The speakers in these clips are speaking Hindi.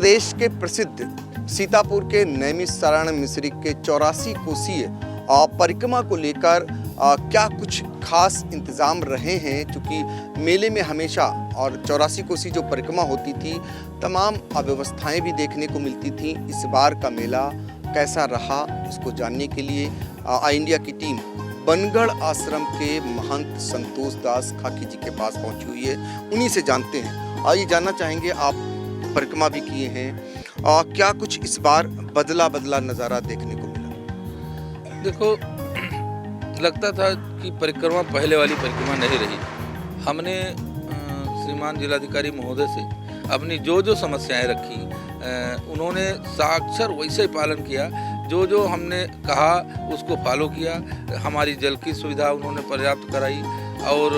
प्रदेश के प्रसिद्ध सीतापुर के नैमिषारण्य मिश्री के 84 कोसीय परिक्रमा को लेकर क्या कुछ खास इंतजाम रहे हैं, क्योंकि मेले में हमेशा और 84 कोसी जो परिक्रमा होती थी तमाम अव्यवस्थाएं भी देखने को मिलती थी। इस बार का मेला कैसा रहा, इसको जानने के लिए आई इंडिया की टीम बनगढ़ आश्रम के महंत संतोष दास खाकी जी के पास पहुंची हुई है। उन्हीं से जानते हैं। आइए जानना चाहेंगे, आप परिक्रमा भी किए हैं और क्या कुछ इस बार बदला नज़ारा देखने को मिला? देखो, लगता था कि परिक्रमा पहले वाली परिक्रमा नहीं रही। हमने श्रीमान जिलाधिकारी महोदय से अपनी जो समस्याएं रखी, उन्होंने साक्षर वैसे ही पालन किया। जो हमने कहा उसको फॉलो किया। हमारी जल की सुविधा उन्होंने पर्याप्त कराई और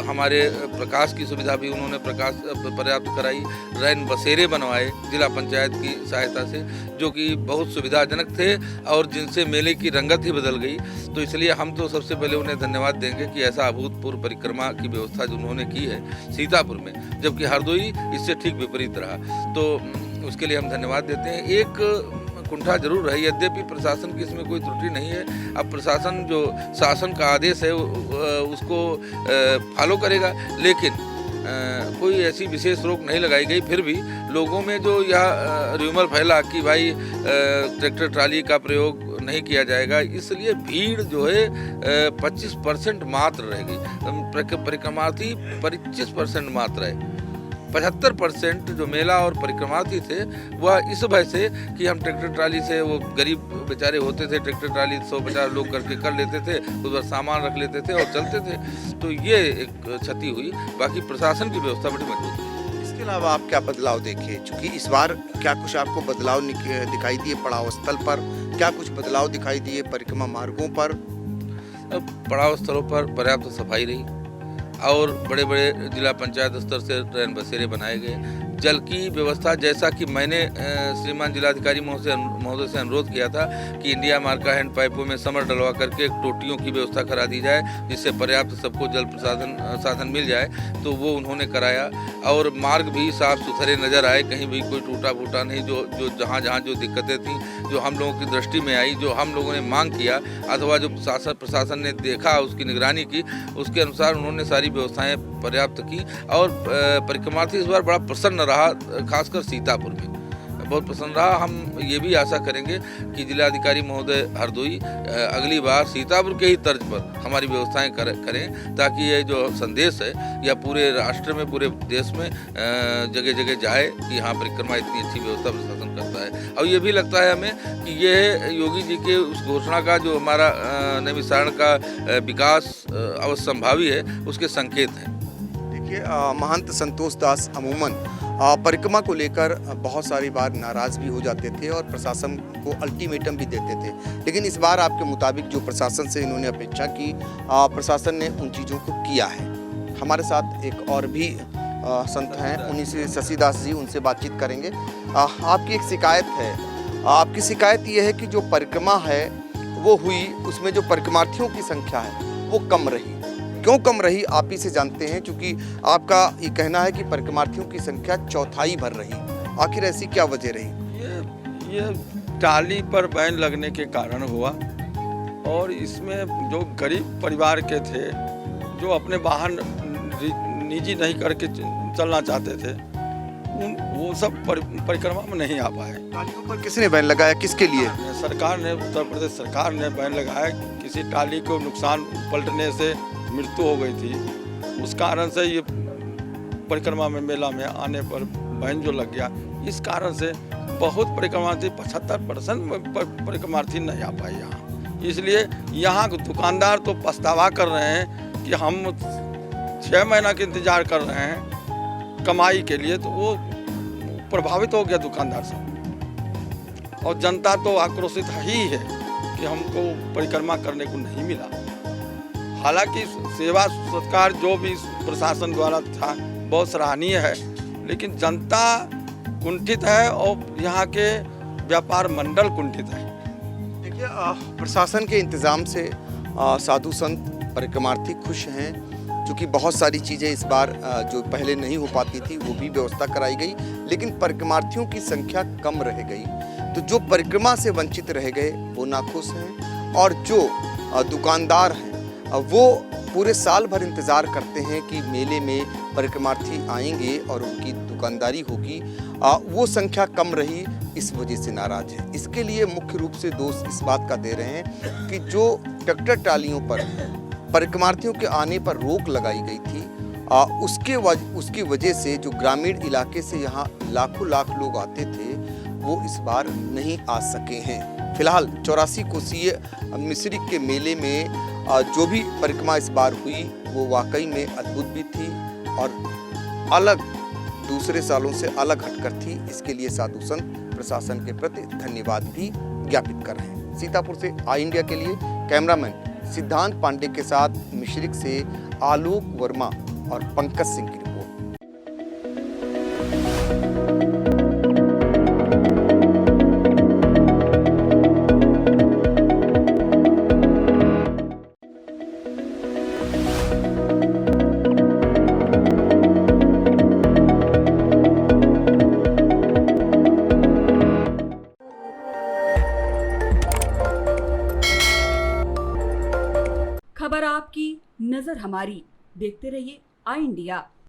हमारे प्रकाश की सुविधा भी उन्होंने पर्याप्त कराई। रैन बसेरे बनवाए जिला पंचायत की सहायता से, जो कि बहुत सुविधाजनक थे और जिनसे मेले की रंगत ही बदल गई। तो इसलिए हम तो सबसे पहले उन्हें धन्यवाद देंगे कि ऐसा अभूतपूर्व परिक्रमा की व्यवस्था जो उन्होंने की है सीतापुर में, जबकि हरदोई इससे ठीक विपरीत रहा। तो उसके लिए हम धन्यवाद देते हैं। एक कुंठा जरूर है, यद्यपि प्रशासन की इसमें कोई त्रुटि नहीं है। अब प्रशासन जो शासन का आदेश है उसको फॉलो करेगा, लेकिन कोई ऐसी विशेष रोक नहीं लगाई गई। फिर भी लोगों में जो यह र्यूमर फैला कि भाई ट्रैक्टर ट्राली का प्रयोग नहीं किया जाएगा, इसलिए भीड़ जो है 25% मात्र रहेगी। परिक्रमार्थी 25% मात्र है। 75% जो मेला और परिक्रमार्थी थे वह इस भय से कि हम ट्रैक्टर ट्राली से, वो गरीब बेचारे होते थे, ट्रैक्टर ट्राली 150 लोग करके कर लेते थे, उस पर सामान रख लेते थे और चलते थे। तो ये एक क्षति हुई। बाकी प्रशासन की व्यवस्था बड़ी मजबूत है। इसके अलावा आप क्या बदलाव देखे? चूँकि इस बार क्या कुछ आपको बदलाव दिखाई दिए पड़ाव स्थल पर? क्या कुछ बदलाव दिखाई दिए परिक्रमा मार्गों पर? पड़ाव स्थलों पर पर्याप्त सफाई रही और बड़े बड़े जिला पंचायत स्तर से रैन बसेरे बनाए गए। जल की व्यवस्था, जैसा कि मैंने श्रीमान जिलाधिकारी महोदय से अनुरोध किया था कि इंडिया मार्का हैंड पाइपों में समर डलवा करके टोटियों की व्यवस्था करा दी जाए, जिससे पर्याप्त सबको जल साधन मिल जाए, तो वो उन्होंने कराया। और मार्ग भी साफ सुथरे नज़र आए, कहीं भी कोई टूटा फूटा नहीं। जो जहाँ जो दिक्कतें थी, जो हम लोगों की दृष्टि में आई, जो हम लोगों ने मांग किया अथवा जो प्रशासन ने देखा, उसकी निगरानी की, उसके अनुसार उन्होंने सारी व्यवस्थाएं पर्याप्त की। और परिक्रमार्थी इस बार बड़ा प्रसन्न रहा, खासकर सीतापुर में बहुत प्रसन्न रहा। हम ये भी आशा करेंगे कि जिलाधिकारी महोदय हरदोई अगली बार सीतापुर के ही तर्ज पर हमारी व्यवस्थाएं करें, ताकि ये जो संदेश है या पूरे राष्ट्र में, पूरे देश में जगह जगह जाए कि हाँ, परिक्रमा इतनी अच्छी व्यवस्था प्रशासन करता है। और ये भी लगता है हमें कि ये योगी जी के उस घोषणा का, जो हमारा नैमिषारण्य का विकास अवश्यंभावी है, उसके संकेत हैं। देखिए, महंत संतोष दास अमूमन परिक्रमा को लेकर बहुत सारी बार नाराज़ भी हो जाते थे और प्रशासन को अल्टीमेटम भी देते थे, लेकिन इस बार आपके मुताबिक जो प्रशासन से इन्होंने अपेक्षा की, प्रशासन ने उन चीज़ों को किया है। हमारे साथ एक और भी संत हैं, उन्हीं से शशिदास जी, उनसे बातचीत करेंगे। आपकी एक शिकायत है, आपकी शिकायत ये है कि जो परिक्रमा है वो हुई, उसमें जो परिक्रमार्थियों की संख्या है वो कम रही। क्यों कम रही, आप ही से जानते हैं, क्योंकि आपका ये कहना है कि परिक्रमार्थियों की संख्या चौथाई भर रही। आखिर ऐसी क्या वजह रही? ये टाली पर बैन लगने के कारण हुआ। और इसमें जो गरीब परिवार के थे, जो अपने वाहन निजी नहीं करके चलना चाहते थे, वो सब परिक्रमा में नहीं आ पाए। टालियों पर किसने बैन लगाया, किसके लिए? सरकार ने, उत्तर प्रदेश सरकार ने बैन लगाया। किसी टाली को नुकसान पलटने से मृत्यु हो गई थी, उस कारण से ये परिक्रमा में, मेला में आने पर बैन जो लग गया, इस कारण से बहुत परिक्रमार्थी, 75% परिक्रमार्थी नहीं आ पाए यहाँ। इसलिए यहाँ दुकानदार तो पछतावा कर रहे हैं कि हम 6 महीना का इंतजार कर रहे हैं कमाई के लिए, तो वो प्रभावित हो गया दुकानदार सब। और जनता तो आक्रोशित ही है कि हमको परिक्रमा करने को नहीं मिला। हालांकि सेवा सत्कार जो भी प्रशासन द्वारा था बहुत सराहनीय है, लेकिन जनता कुंठित है और यहाँ के व्यापार मंडल कुंठित है। देखिए, प्रशासन के इंतज़ाम से साधु संत परिक्रमार्थी खुश हैं। चूँकि बहुत सारी चीज़ें इस बार जो पहले नहीं हो पाती थी वो भी व्यवस्था कराई गई, लेकिन परिक्रमार्थियों की संख्या कम रह गई। तो जो परिक्रमा से वंचित रह गए वो नाखुश हैं, और जो दुकानदार हैं वो पूरे साल भर इंतज़ार करते हैं कि मेले में परिक्रमार्थी आएंगे और उनकी दुकानदारी होगी, वो संख्या कम रही, इस वजह से नाराज है। इसके लिए मुख्य रूप से दोष इस बात का दे रहे हैं कि जो ट्रैक्टर ट्रालियों पर परिक्रमार्थियों के आने पर रोक लगाई गई थी, उसकी वजह से जो ग्रामीण इलाके से यहाँ लाखों लाख लोग आते थे वो इस बार नहीं आ सके हैं। फिलहाल 84 कोसीय मिस्री के मेले में जो भी परिक्रमा इस बार हुई वो वाकई में अद्भुत भी थी और अलग, दूसरे सालों से अलग हटकर थी। इसके लिए साधु संत प्रशासन के प्रति धन्यवाद भी ज्ञापित कर रहे हैं। सीतापुर से आई इंडिया के लिए कैमरामैन सिद्धांत पांडे के साथ मिश्रिक से आलोक वर्मा और पंकज सिंह की रिपोर्ट। खबर आपकी, नजर हमारी। देखते रहिए आई इंडिया।